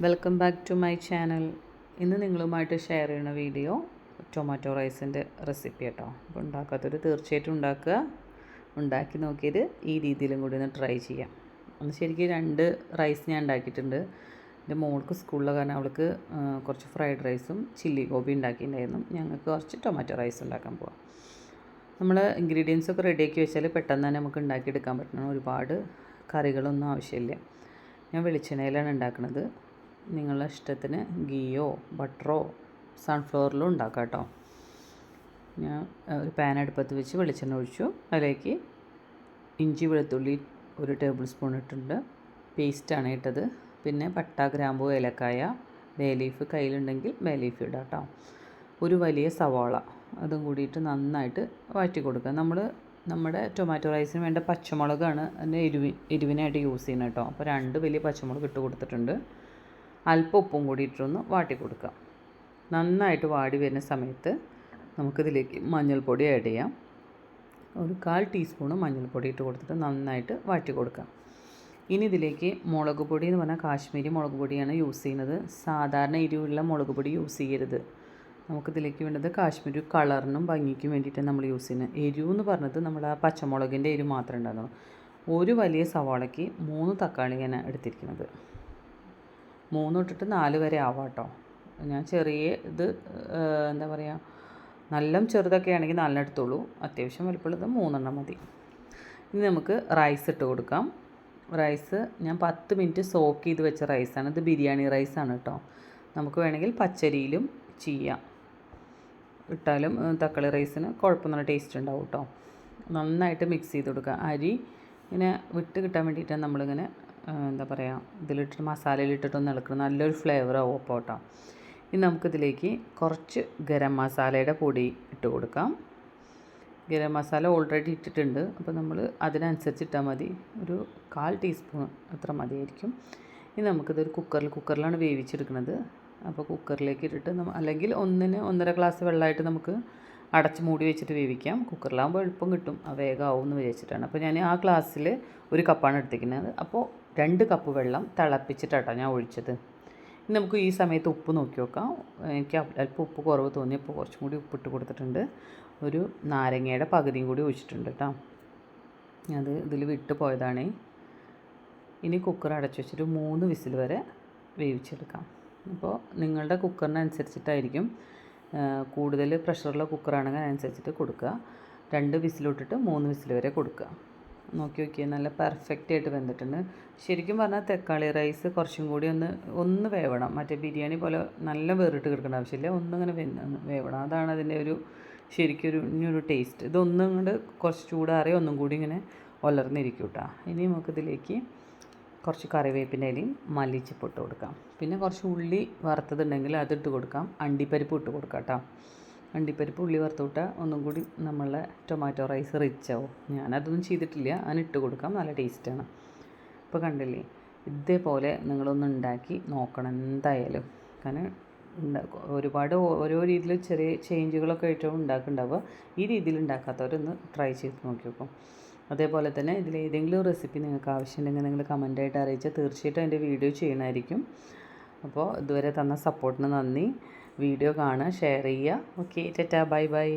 Welcome back to my channel. ഇന്ന് നിങ്ങളുമായിട്ട് share ചെയ്യുന്ന വീഡിയോ ടൊമാറ്റോ റൈസിൻ്റെ റെസിപ്പി കേട്ടോ. അപ്പോൾ ഉണ്ടാക്കാത്തൊരു തീർച്ചയായിട്ടും ഉണ്ടാക്കുക. ഉണ്ടാക്കി നോക്കിയത് ഈ രീതിയിലും കൂടി ഒന്ന് ട്രൈ ചെയ്യാം. അന്ന് ശരിക്കും 2 റൈസ് ഞാൻ ഉണ്ടാക്കിയിട്ടുണ്ട്. എൻ്റെ മോൾക്ക് സ്കൂളിലെ കാരണം അവൾക്ക് കുറച്ച് ഫ്രൈഡ് റൈസും ചില്ലി ഗോബി ഉണ്ടാക്കിയിട്ടുണ്ടായിരുന്നു. ഞങ്ങൾക്ക് കുറച്ച് ടൊമാറ്റോ റൈസ് ഉണ്ടാക്കാൻ പോവാം. നമ്മൾ ഇൻഗ്രീഡിയൻസ് ഒക്കെ റെഡിയാക്കി വെച്ചാൽ പെട്ടെന്ന് തന്നെ നമുക്ക് ഉണ്ടാക്കിയെടുക്കാൻ പറ്റണം. ഒരുപാട് കറികളൊന്നും ആവശ്യമില്ല. ഞാൻ വെളിച്ചെണ്ണയിലാണ് ഉണ്ടാക്കുന്നത്. നിങ്ങളുടെ ഇഷ്ടത്തിന് ഗീയോ ബട്ടറോ സൺഫ്ലവറിലോ ഉണ്ടാക്കാം കേട്ടോ. ഞാൻ ഒരു പാൻ അടുപ്പത്ത് വെച്ച് വെളിച്ചെണ്ണ ഒഴിച്ചു. അതിലേക്ക് ഇഞ്ചി വെളുത്തുള്ളി 1 ടേബിൾ സ്പൂൺ ഇട്ടിട്ടുണ്ട്. പേസ്റ്റാണ് ഇട്ടത്. പിന്നെ പട്ട ഗ്രാമ്പൂ ഏലക്കായ ബേ ലീഫ് കയ്യിലുണ്ടെങ്കിൽ ബേ ലീഫ് ഇടാം കേട്ടോ. ഒരു വലിയ സവാള അതും കൂടിയിട്ട് നന്നായിട്ട് വഴറ്റി കൊടുക്കുക. നമ്മുടെ ടൊമാറ്റോ റൈസിന് വേണ്ട പച്ചമുളകാണ് അതിൻ്റെ എരിവിനായിട്ട് യൂസ് ചെയ്യുന്നത് കേട്ടോ. അപ്പോൾ 2 വലിയ പച്ചമുളക് ഇട്ട് കൊടുത്തിട്ടുണ്ട്. അല്പം ഉപ്പും കൂടി ഇട്ടൊന്ന് വാട്ടി കൊടുക്കുക. നന്നായിട്ട് വാടി വരുന്ന സമയത്ത് നമുക്കിതിലേക്ക് മഞ്ഞൾപ്പൊടി ആഡ് ചെയ്യാം. ഒരു 1/4 ടീസ്പൂണ് മഞ്ഞൾപ്പൊടി ഇട്ട് കൊടുത്തിട്ട് നന്നായിട്ട് വാട്ടി കൊടുക്കാം. ഇനി ഇതിലേക്ക് മുളക് പൊടി എന്ന് പറഞ്ഞാൽ കാശ്മീരി മുളക് പൊടിയാണ് യൂസ് ചെയ്യുന്നത്. സാധാരണ എരിവുള്ള മുളക് പൊടി യൂസ് ചെയ്യരുത്. നമുക്കിതിലേക്ക് വേണ്ടത് കാശ്മീരി കളറിനും ഭംഗിക്കും വേണ്ടിയിട്ടാണ് നമ്മൾ യൂസ് ചെയ്യുന്നത്. എരിവ് എന്ന് പറഞ്ഞത് നമ്മൾ ആ പച്ചമുളകിൻ്റെ എരിവ് മാത്രമേ ഉണ്ടാകുന്നുള്ളൂ. ഒരു വലിയ സവാളയ്ക്ക് 3 തക്കാളിയാണ് എടുത്തിരിക്കുന്നത്. 3 തൊട്ടിട്ട് 4 വരെ ആവാം കേട്ടോ. ഞാൻ ചെറിയ ഇത് എന്താ പറയുക, നല്ല ചെറുതൊക്കെ ആണെങ്കിൽ 4 എടുത്തോളൂ. അത്യാവശ്യം വലുപ്പമുള്ളത് 3 മതി. ഇനി നമുക്ക് റൈസ് ഇട്ട് കൊടുക്കാം. റൈസ് ഞാൻ 10 മിനിറ്റ് സോക്ക് ചെയ്ത് വെച്ച റൈസാണ്. ഇത് ബിരിയാണി റൈസാണ് കേട്ടോ. നമുക്ക് വേണമെങ്കിൽ പച്ചരിയിലും ചെയ്യാം. ഇട്ടാലും തക്കാളി റൈസിന് കുഴപ്പമൊന്നും ടേസ്റ്റ് ഉണ്ടാവും കേട്ടോ. നന്നായിട്ട് മിക്സ് ചെയ്ത് കൊടുക്കുക. അരി ഇങ്ങനെ വിട്ട് കിട്ടാൻ വേണ്ടിയിട്ടാണ് നമ്മളിങ്ങനെ എന്താ പറയുക, ഇതിലിട്ടിട്ട് മസാലയിലിട്ടിട്ടൊന്ന് ഇളക്കണം. നല്ലൊരു ഫ്ലേവർ ആവും അപ്പോൾ കേട്ടോ. ഇനി നമുക്കിതിലേക്ക് കുറച്ച് ഗരം മസാലയുടെ പൊടി ഇട്ട് കൊടുക്കാം. ഗരം മസാല ഓൾറെഡി ഇട്ടിട്ടുണ്ട്. അപ്പോൾ നമ്മൾ അതിനനുസരിച്ച് ഇട്ടാൽ മതി. ഒരു 1/4 ടീസ്പൂൺ അത്ര മതിയായിരിക്കും. ഇനി നമുക്കിതൊരു കുക്കറിലാണ് വേവിച്ചെടുക്കുന്നത്. അപ്പോൾ കുക്കറിലേക്ക് ഇട്ടിട്ട് അല്ലെങ്കിൽ 1-1.5 ഗ്ലാസ് വെള്ളമായിട്ട് നമുക്ക് അടച്ച് മൂടി വെച്ചിട്ട് വേവിക്കാം. കുക്കറിലാകുമ്പോൾ എളുപ്പം കിട്ടും, വേഗമാവും എന്ന് വിചാരിച്ചിട്ടാണ്. അപ്പോൾ ഞാൻ ആ ഗ്ലാസ്സിൽ 1 കപ്പാണ് എടുത്തിരിക്കുന്നത്. അപ്പോൾ 2 കപ്പ് വെള്ളം തിളപ്പിച്ചിട്ടാണ് ഞാൻ ഒഴിച്ചത്. ഇനി നമുക്ക് ഈ സമയത്ത് ഉപ്പ് നോക്കി നോക്കാം. എനിക്ക് അല്പം ഉപ്പ് കുറവ് തോന്നിയപ്പോൾ കുറച്ചും കൂടി ഉപ്പിട്ട് കൊടുത്തിട്ടുണ്ട്. ഒരു നാരങ്ങയുടെ പകുതിയും കൂടി ഒഴിച്ചിട്ടുണ്ട് കേട്ടോ. അത് ഇതിൽ വിട്ട് പോയതാണ്. ഇനി കുക്കർ അടച്ചു വെച്ചിട്ട് 3 വിസിൽ വരെ വേവിച്ചെടുക്കാം. അപ്പോൾ നിങ്ങളുടെ കുക്കറിനനുസരിച്ചിട്ടായിരിക്കും. കൂടുതൽ പ്രഷറുള്ള കുക്കറാണെങ്കിൽ അതനുസരിച്ചിട്ട് കൊടുക്കുക. 2 വിസിലിട്ടിട്ട് 3 വിസിൽ വരെ കൊടുക്കുക. നോക്കിയാൽ നല്ല പെർഫെക്റ്റ് ആയിട്ട് വെന്തിട്ടുണ്ട്. ശരിക്കും പറഞ്ഞാൽ തക്കാളി റൈസ് കുറച്ചും കൂടി ഒന്ന് വേവണം. മറ്റേ ബിരിയാണി പോലെ നല്ല വേറിട്ട് കിടക്കേണ്ട ആവശ്യമില്ല. ഒന്നിങ്ങനെ വേവണം. അതാണ് അതിൻ്റെ ഇനിയൊരു ടേസ്റ്റ്. ഇതൊന്നും കൊണ്ട് കുറച്ച് ചൂടാറി ഒന്നും കൂടി ഇങ്ങനെ ഉലർന്നിരിക്കും കേട്ടോ. ഇനി നമുക്കിതിലേക്ക് കുറച്ച് കറിവേപ്പിൻ്റെ ഇലയും മല്ലിച്ചപ്പ് ഇട്ട് കൊടുക്കാം. പിന്നെ കുറച്ച് ഉള്ളി വറുത്തതുണ്ടെങ്കിൽ അതിട്ട് കൊടുക്കാം. അണ്ടിപ്പരിപ്പ് ഇട്ട് കൊടുക്കാം കേട്ടോ. അണ്ടിപ്പരിപ്പ് ഉള്ളി വറുത്തുവിട്ടാൽ ഒന്നും കൂടി നമ്മളെ ടൊമാറ്റോ റൈസ് റിച്ച് ആവും. ഞാനതൊന്നും ചെയ്തിട്ടില്ല, അതിനിട്ട് കൊടുക്കാം. നല്ല ടേസ്റ്റാണ്. ഇപ്പോൾ കണ്ടില്ലേ, ഇതേപോലെ നിങ്ങളൊന്ന് ഉണ്ടാക്കി നോക്കണം എന്തായാലും. കാരണം ഒരുപാട് ഓരോ രീതിയിൽ ചെറിയ ചേഞ്ചുകളൊക്കെ ആയിട്ടും ഉണ്ടാക്കുന്നുണ്ടാവുക. ഈ രീതിയിൽ ഉണ്ടാക്കാത്തവരൊന്ന് ട്രൈ ചെയ്ത് നോക്കി നോക്കും. അതേപോലെ തന്നെ ഇതിലേതെങ്കിലും റെസിപ്പി നിങ്ങൾക്ക് ആവശ്യമുണ്ടെങ്കിൽ നിങ്ങൾ കമൻറ്റായിട്ട് അറിയിച്ചാൽ തീർച്ചയായിട്ടും അതിൻ്റെ വീഡിയോ ചെയ്യണമായിരിക്കും. അപ്പോൾ ഇതുവരെ തന്ന സപ്പോർട്ടിന് നന്ദി. വീഡിയോ കാണുക, ഷെയർ ചെയ്യുക. Okay, Tata, bye bye.